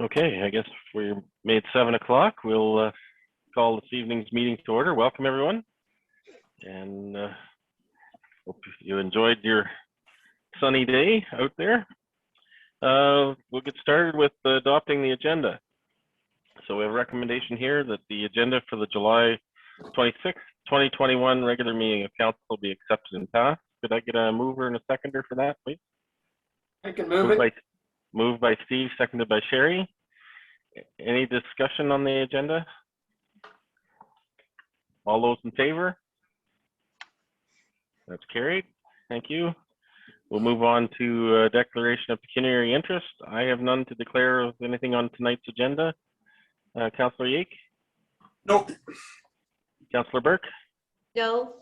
Okay, I guess we made 7 o'clock. We'll call this evening's meeting to order. Welcome, everyone. And hope you enjoyed your sunny day out there. We'll get started with adopting the agenda. So we have a recommendation here that the agenda for the July 26th, 2021 regular meeting of council be accepted and passed. Could I get a mover and a seconder for that, please? I can move it. Moved by Steve, seconded by Sherry. Any discussion on the agenda? All those in favor? That's carried. Thank you. We'll move on to declaration of pecuniary interest. I have none to declare of anything on tonight's agenda. Councillor Yake? Nope. Councillor Burke? No.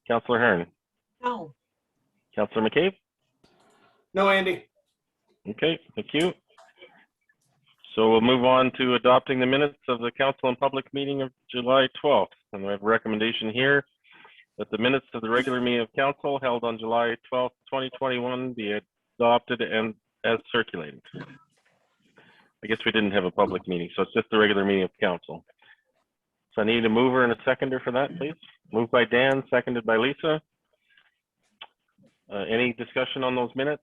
Councillor Hearn? No. Councillor McCabe? No, Andy. Okay, thank you. So we'll move on to adopting the minutes of the council and public meeting of July 12th. And we have a recommendation here that the minutes of the regular meeting of council held on July 12th, 2021 be adopted and as circulated. I guess we didn't have a public meeting, so it's just the regular meeting of council. So I need a mover and a seconder for that, please. Moved by Dan, seconded by Lisa. Any discussion on those minutes?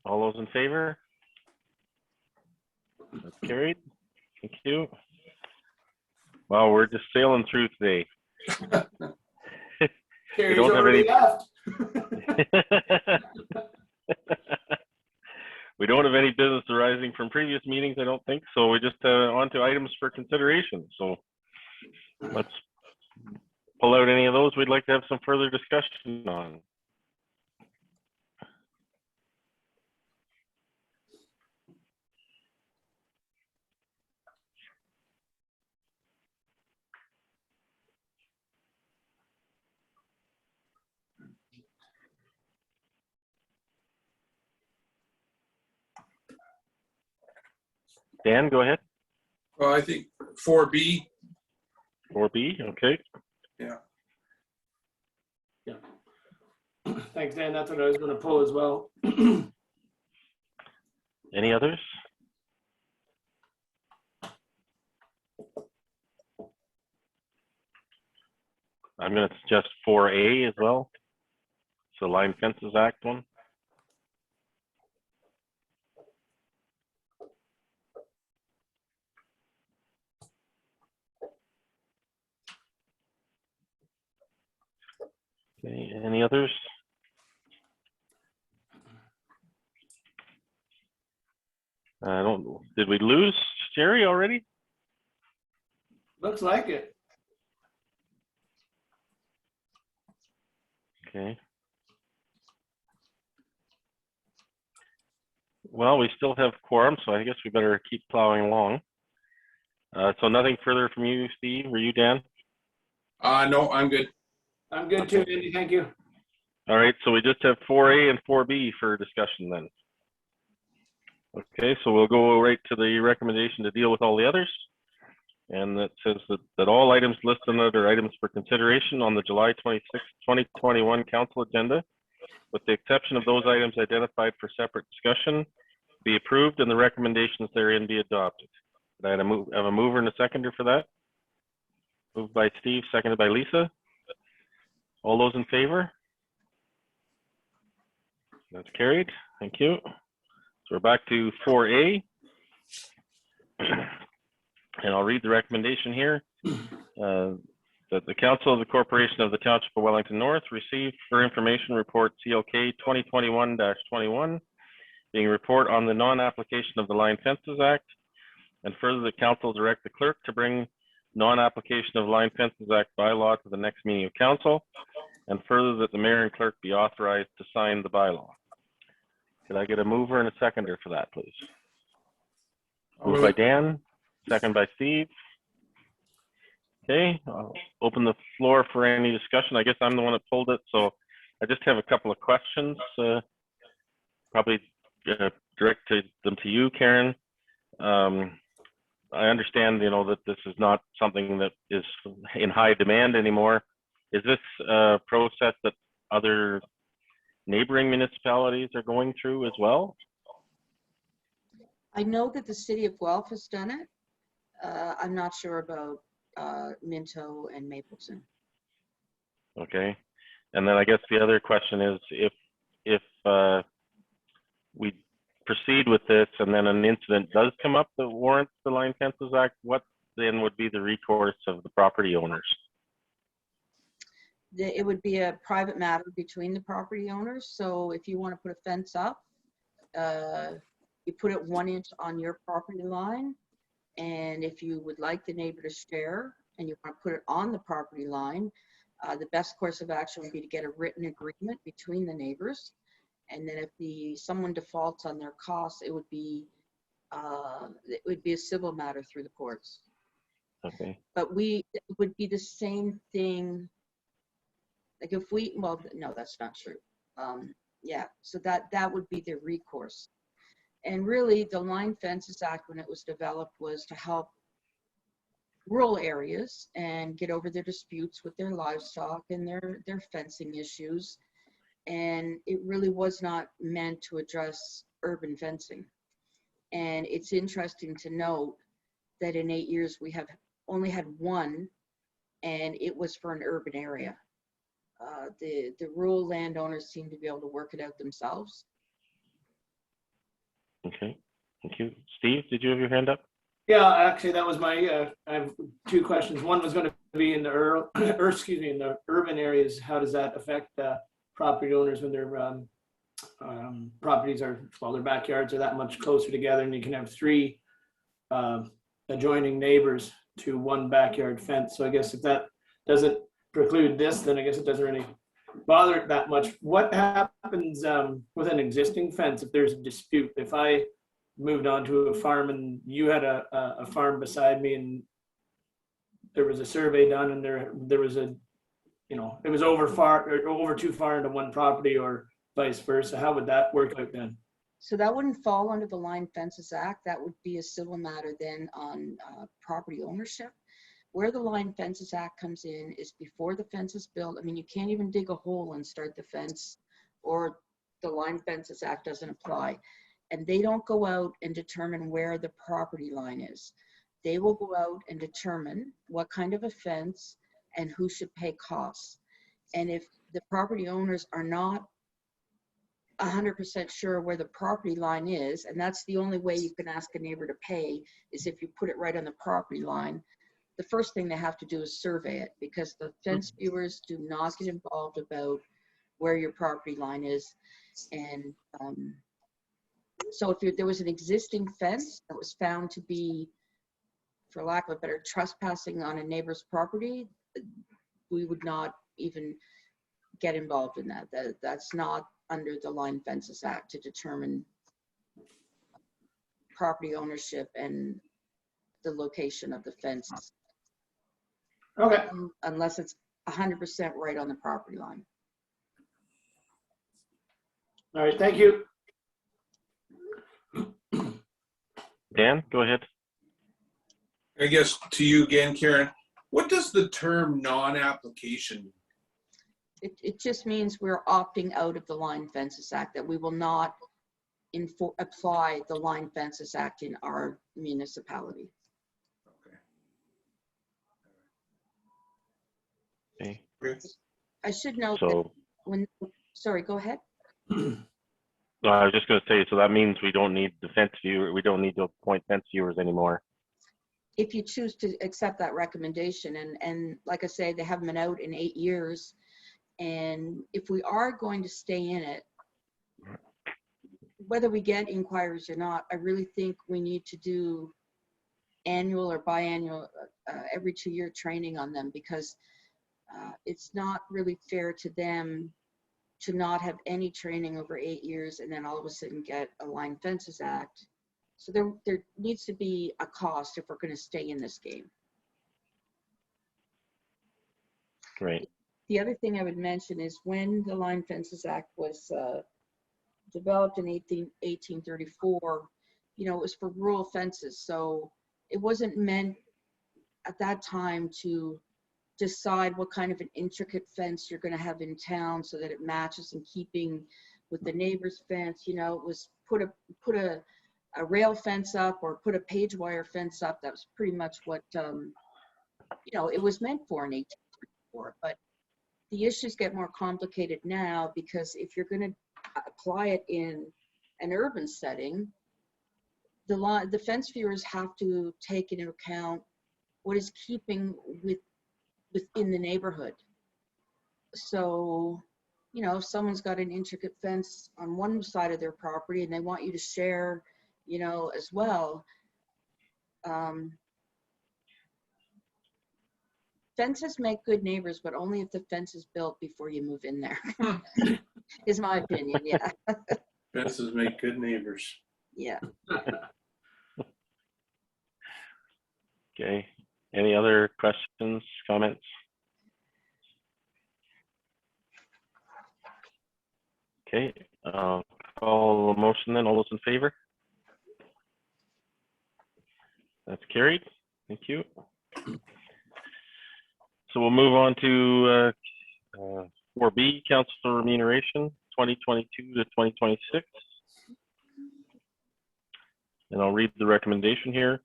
All those in favor? That's carried. Thank you. Wow, we're just sailing through today. We don't have any. We don't have any business arising from previous meetings, I don't think. So we just on to items for consideration. So let's pull out any of those we'd like to have some further discussion on. Dan, go ahead. Well, I think 4B. 4B, okay. Yeah. Thanks, Dan. That's what I was going to pull as well. Any others? I'm going to suggest 4A as well. So Line Fences Act one. Okay, any others? I don't know. Did we lose Jerry already? Looks like it. Okay. Well, we still have quorum, so I guess we better keep plowing along. So nothing further from you, Steve, or you, Dan? No, I'm good. I'm good too, Andy. Thank you. All right, so we just have 4A and 4B for discussion then. Okay, so we'll go right to the recommendation to deal with all the others. And that says that all items listed under items for consideration on the July 26, 2021 council agenda, with the exception of those items identified for separate discussion, be approved and the recommendations therein be adopted. Could I have a mover and a seconder for that? Moved by Steve, seconded by Lisa. All those in favor? That's carried. Thank you. So we're back to 4A. And I'll read the recommendation here. That the Council of the Corporation of the Township of Wellington North received for information report CLK 2021-21, being report on the non-application of the Line Fences Act, and further the council direct the clerk to bring non-application of Line Fences Act bylaw to the next meeting of council, and further that the mayor and clerk be authorized to sign the bylaw. Could I get a mover and a seconder for that, please? Moved by Dan, second by Steve. Okay, I'll open the floor for any discussion. I guess I'm the one that pulled it, so I just have a couple of questions. Probably direct them to you, Karen. I understand, that this is not something that is in high demand anymore. Is this a process that other neighboring municipalities are going through as well? I know that the city of Guelph has done it. I'm not sure about Minto and Mapleton. Okay. And then I guess the other question is if we proceed with this and then an incident does come up that warrants the Line Fences Act, what then would be the recourse of the property owners? It would be a private matter between the property owners. So if you want to put a fence up, you put it 1 inch on your property line. And if you would like the neighbor to share and you want to put it on the property line, the best course of action would be to get a written agreement between the neighbors. And then if someone defaults on their costs, it would be a civil matter through the courts. Okay. But it would be the same thing. Like if well, no, that's not true. Yeah, so that would be the recourse. And really, the Line Fences Act, when it was developed, was to help rural areas and get over their disputes with their livestock and their fencing issues. And it really was not meant to address urban fencing. And it's interesting to note that in 8 years, we have only had one, and it was for an urban area. The rural landowners seem to be able to work it out themselves. Okay, thank you. Steve, did you have your hand up? Yeah, actually, that was my, I have two questions. One was going to be in the in the urban areas. How does that affect property owners when their properties their backyards are that much closer together, and you can have 3 adjoining neighbors to one backyard fence. So I guess if that doesn't preclude this, then I guess it doesn't really bother it that much. What happens with an existing fence if there's a dispute? If I moved onto a farm and you had a farm beside me and there was a survey done and there was a, it was over too far into one property or vice versa, how would that work out then? So that wouldn't fall under the Line Fences Act. That would be a civil matter then on property ownership. Where the Line Fences Act comes in is before the fence is built. I mean, you can't even dig a hole and start the fence, or the Line Fences Act doesn't apply. And they don't go out and determine where the property line is. They will go out and determine what kind of a fence and who should pay costs. And if the property owners are not 100% sure where the property line is, and that's the only way you can ask a neighbor to pay, is if you put it right on the property line. The first thing they have to do is survey it, because the fence viewers do not get involved about where your property line is. And so if there was an existing fence that was found to be, for lack of a better, trespassing on a neighbor's property, we would not even get involved in that. That's not under the Line Fences Act to determine property ownership and the location of the fence. Okay. Unless it's 100% right on the property line. All right, thank you. Dan, go ahead. I guess to you again, Karen, what does the term non-application mean? It just means we're opting out of the Line Fences Act, that we will not apply the Line Fences Act in our municipality. Okay. I should note So, that sorry, go ahead. no, I was just going to say, so that means we don't need the fence viewer, we don't need to appoint fence viewers anymore. If you choose to accept that recommendation, and like I say, they haven't been out in 8 years. And if we are going to stay in it, whether we get inquiries or not, I really think we need to do annual or biannual, every 2-year training on them, because it's not really fair to them to not have any training over 8 years and then all of a sudden get a Line Fences Act. So there needs to be a cost if we're going to stay in this game. Great. The other thing I would mention is when the Line Fences Act was developed in 1834, it was for rural fences. So it wasn't meant at that time to decide what kind of an intricate fence you're going to have in town so that it matches in keeping with the neighbor's fence. You know, it was put a rail fence up or put a page wire fence up. That was pretty much what, you know, it was meant for in 1834. But the issues get more complicated now because if you're going to apply it in an urban setting, the fence viewers have to take into account what is keeping within the neighborhood. So, you know, if someone's got an intricate fence on one side of their property and they want you to share, you know, as well, fences make good neighbors, but only if the fence is built before you move in there, is my opinion. Yeah. Fences make good neighbors. Yeah. Okay, any other questions, comments? Okay, call the motion then. All those in favor? That's carried. Thank you. So we'll move on to 4B, council remuneration, 2022 to 2026. And I'll read the recommendation here.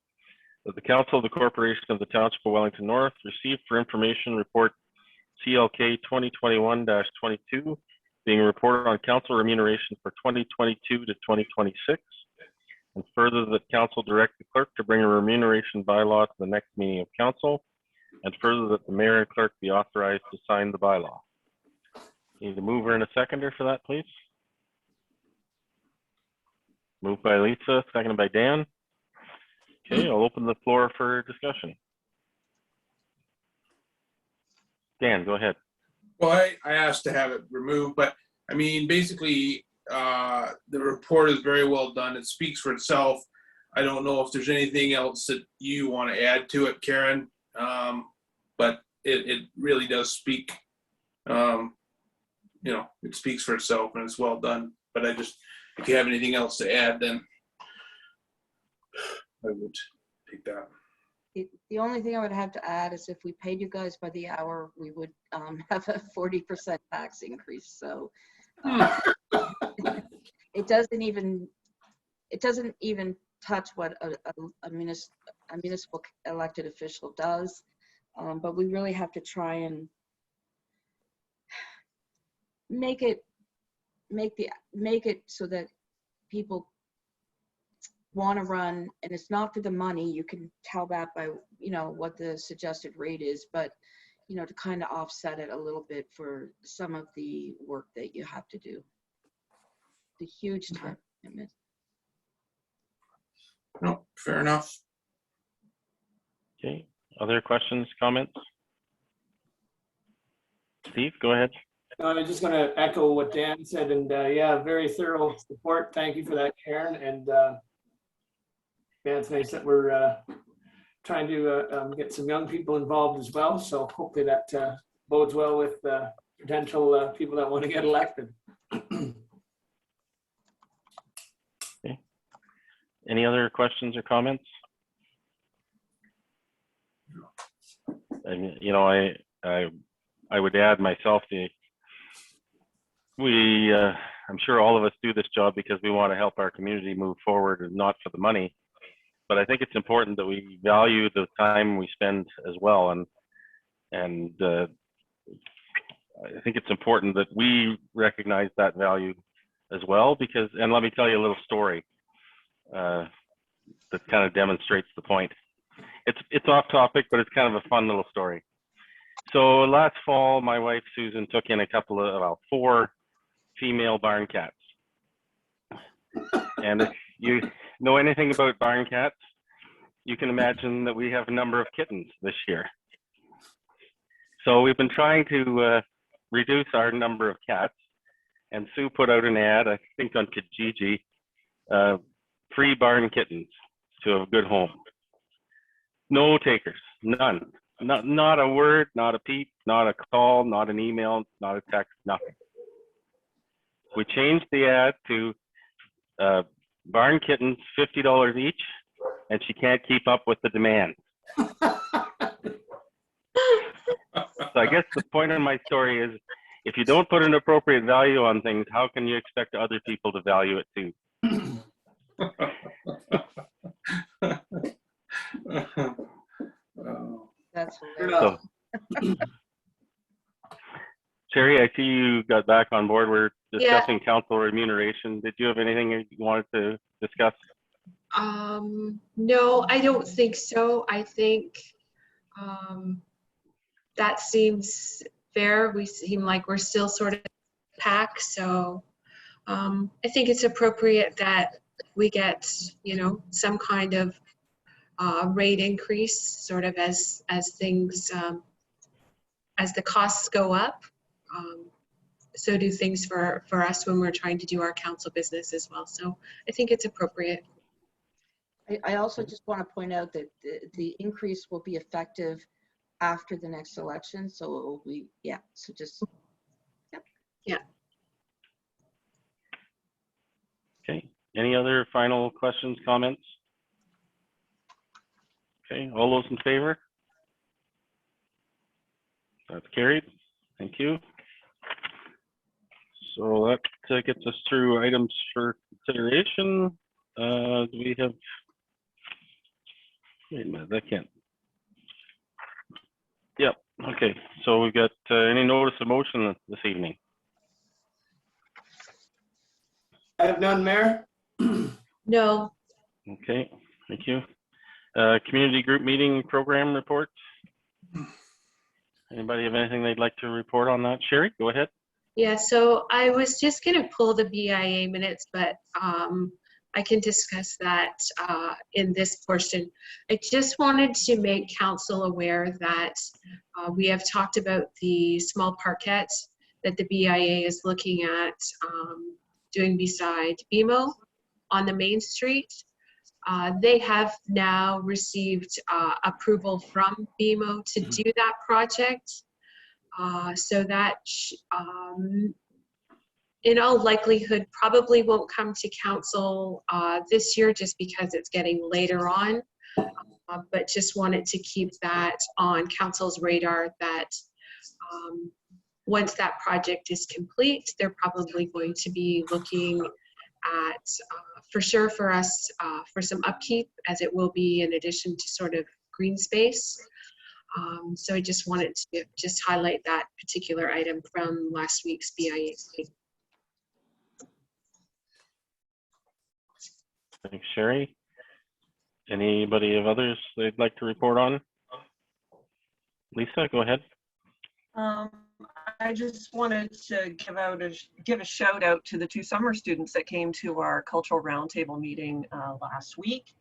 That the Council of the Corporation of the Township of Wellington North received for information report CLK 2021-22, being reported on council remuneration for 2022 to 2026. And further, that council direct the clerk to bring a remuneration bylaw to the next meeting of council. And further, that the mayor and clerk be authorized to sign the bylaw. Need a mover and a seconder for that, please. Moved by Lisa, seconded by Dan. Okay, I'll open the floor for discussion. Dan, go ahead. Well, I asked to have it removed, but I mean, basically, the report is very well done. It speaks for itself. I don't know if there's anything else that you want to add to it, Karen, but it really does speak, you know, it speaks for itself and it's well done. But if you have anything else to add, then I would take that. The only thing I would have to add is if we paid you guys by the hour, we would have a 40% tax increase. So it doesn't even touch what a municipal elected official does. But we really have to try and make it so that people want to run, and it's not for the money. You can tell that by, you know, what the suggested rate is, but, you know, to kind of offset it a little bit for some of the work that you have to do. The huge time commitment. No, fair enough. Okay, other questions, comments? Steve, go ahead. I was just going to echo what Dan said, and yeah, very thorough report. Thank you for that, Karen. And yeah, it's nice that we're trying to get some young people involved as well. So hopefully that bodes well with potential people that want to get elected. Okay. Any other questions or comments? And, you know, I would add myself, I'm sure all of us do this job because we want to help our community move forward and not for the money. But I think it's important that we value the time we spend as well. And I think it's important that we recognize that value as well, because, and let me tell you a little story that kind of demonstrates the point. It's off topic, but it's kind of a fun little story. So last fall, my wife Susan took in about 4 female barn cats. And if you know anything about barn cats, you can imagine that we have a number of kittens this year. So we've been trying to reduce our number of cats, and Sue put out an ad, I think on Kijiji, free barn kittens to a good home. No takers, none. Not a word, not a peep, not a call, not an email, not a text, nothing. We changed the ad to barn kittens, $50 each, and she can't keep up with the demand. So I guess the point of my story is, if you don't put an appropriate value on things, how can you expect other people to value it too? Oh. That's Fair hilarious. enough. Sherry, I see you got back on board. We're Yeah. discussing council remuneration. Did you have anything you wanted to discuss? No, I don't think so. I think that seems fair. We seem like we're still sort of pack, so I think it's appropriate that we get, you know, some kind of rate increase, sort of as things as the costs go up. So do things for us when we're trying to do our council business as well. So I think it's appropriate. I also just want to point out that the increase will be effective after the next election, so it will be, yeah, so just, yep. Yeah. Okay, any other final questions, comments? Okay, all those in favor? That's carried. Thank you. So that gets us through items for consideration. Do we have, wait a minute, that can't. Yep, okay, so we've got any notice of motion this evening? I have none, Mayor. No. Okay, thank you. Community group meeting program report. Anybody have anything they'd like to report on that? Sherry, go ahead. Yeah, so I was just going to pull the BIA minutes, but I can discuss that in this portion. I just wanted to make council aware that we have talked about the small parkette that the BIA is looking at doing beside BMO on the main street. They have now received approval from BMO to do that project. So that in all likelihood probably won't come to council this year just because it's getting later on. But just wanted to keep that on council's radar that once that project is complete, they're probably going to be looking at, for sure for us, for some upkeep, as it will be in addition to sort of green space. So I just wanted to just highlight that particular item from last week's BIA. Thanks, Sherry. Anybody of others they'd like to report on? Lisa, go ahead. I just wanted to give a shout out to the 2 summer students that came to our cultural roundtable meeting last week.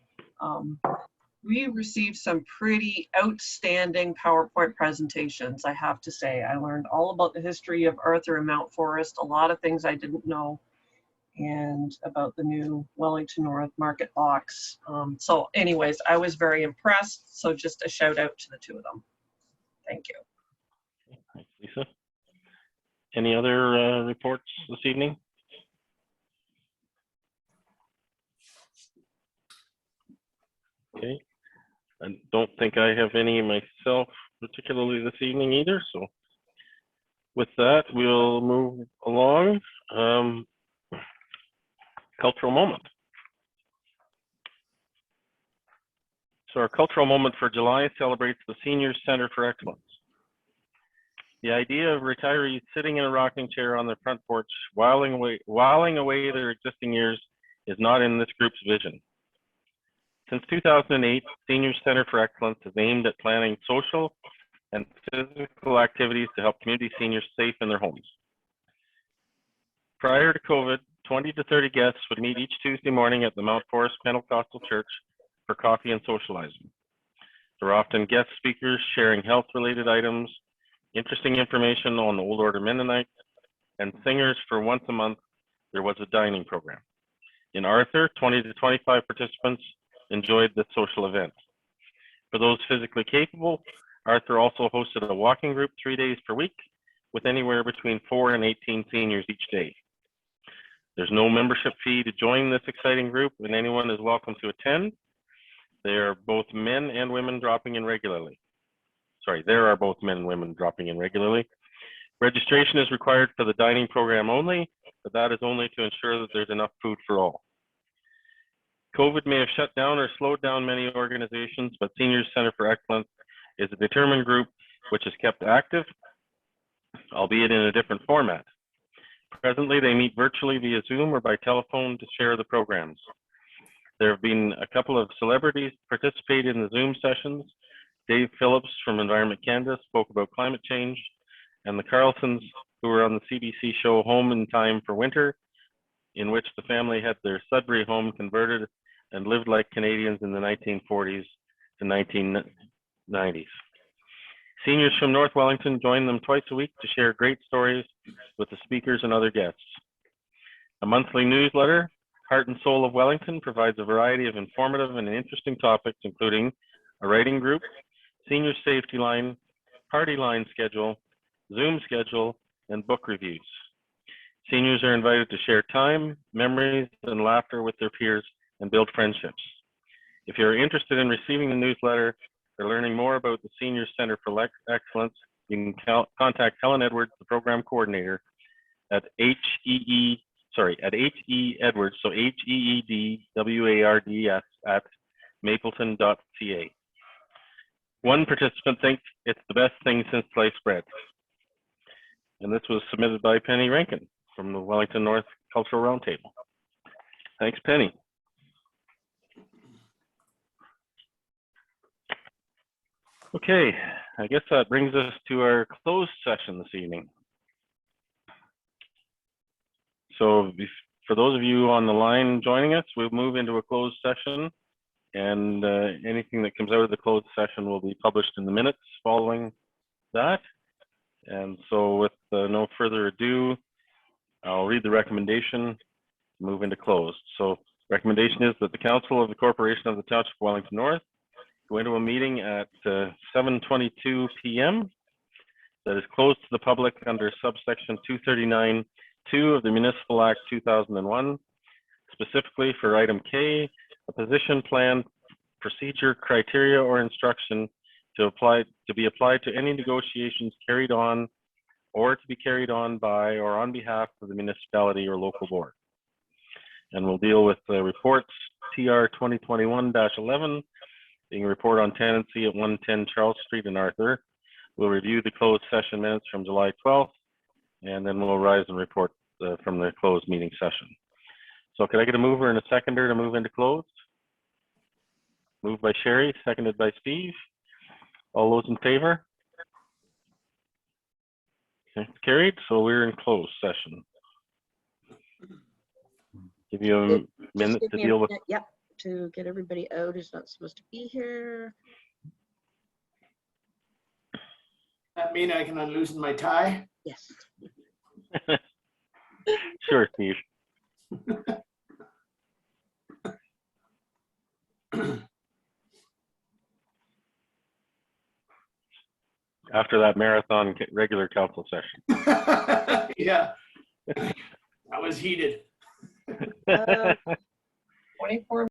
We received some pretty outstanding PowerPoint presentations, I have to say. I learned all about the history of Arthur and Mount Forest, a lot of things I didn't know, and about the new Wellington North Market Box. So anyways, I was very impressed. So just a shout out to the 2 of them. Thank you. Thanks, Lisa. Any other reports this evening? Okay. I don't think I have any myself, particularly this evening either. So with that, we'll move along. Cultural moment. So our cultural moment for July celebrates the Seniors Center for Excellence. The idea of retirees sitting in a rocking chair on their front porch, whiling away their existing years is not in this group's vision. Since 2008, Seniors Center for Excellence is aimed at planning social and physical activities to help community seniors safe in their homes. Prior to COVID, 20 to 30 guests would meet each Tuesday morning at the Mount Forest Pentecostal Church for coffee and socializing. There are often guest speakers sharing health-related items, interesting information on the Old Order Mennonites, and singers. For once a month, there was a dining program. In Arthur, 20 to 25 participants enjoyed the social event. For those physically capable, Arthur also hosted a walking group 3 days per week with anywhere between 4 and 18 seniors each day. There's no membership fee to join this exciting group, and anyone is welcome to attend. They are both men and women dropping in regularly. there are both men and women dropping in regularly. Registration is required for the dining program only, but that is only to ensure that there's enough food for all. COVID may have shut down or slowed down many organizations, but Seniors Center for Excellence is a determined group which is kept active, albeit in a different format. Presently, they meet virtually via Zoom or by telephone to share the programs. There have been a couple of celebrities participate in the Zoom sessions. Dave Phillips from Environment Canada spoke about climate change, and the Carlsons, who were on the CBC show Home in Time for Winter, in which the family had their Sudbury home converted and lived like Canadians in the 1940s to 1990s. Seniors from North Wellington join them twice a week to share great stories with the speakers and other guests. A monthly newsletter, Heart and Soul of Wellington, provides a variety of informative and interesting topics, including a writing group, senior safety line, party line schedule, Zoom schedule, and book reviews. Seniors are invited to share time, memories, and laughter with their peers and build friendships. If you're interested in receiving the newsletter or learning more about the Senior Center for Excellence, you can contact Helen Edwards, the program coordinator, at HE Edwards, so HEEDWARDS at mapleton.ca. One participant thinks it's the best thing since sliced bread. And this was submitted by Penny Rankin from the Wellington North Cultural Roundtable. Thanks, Penny. Okay, I guess that brings us to our closed session this evening. So for those of you on the line joining us, we'll move into a closed session, and anything that comes out of the closed session will be published in the minutes following that. And so with no further ado, I'll read the recommendation, move into closed. So recommendation is that the Council of the Corporation of the Township of Wellington North go into a meeting at 7:22 p.m. that is closed to the public under subsection 239(2) of the Municipal Act 2001, specifically for item K, a position plan, procedure, criteria, or instruction to be applied to any negotiations carried on or to be carried on by or on behalf of the municipality or local board. And we'll deal with the reports TR 2021-11, being a report on tenancy at 110 Charles Street in Arthur. We'll review the closed session minutes from July 12th, and then we'll rise and report from the closed meeting session. So could I get a mover and a seconder to move into closed? Moved by Sherry, seconded by Steve. All those in favor? Okay, carried, so we're in closed session. Give you a minute to deal with. Yep, to get everybody out who's not supposed to be here. That mean I can unloosen my tie? Yes. Sure, Steve. After that marathon regular council session. Yeah, that was heated. 24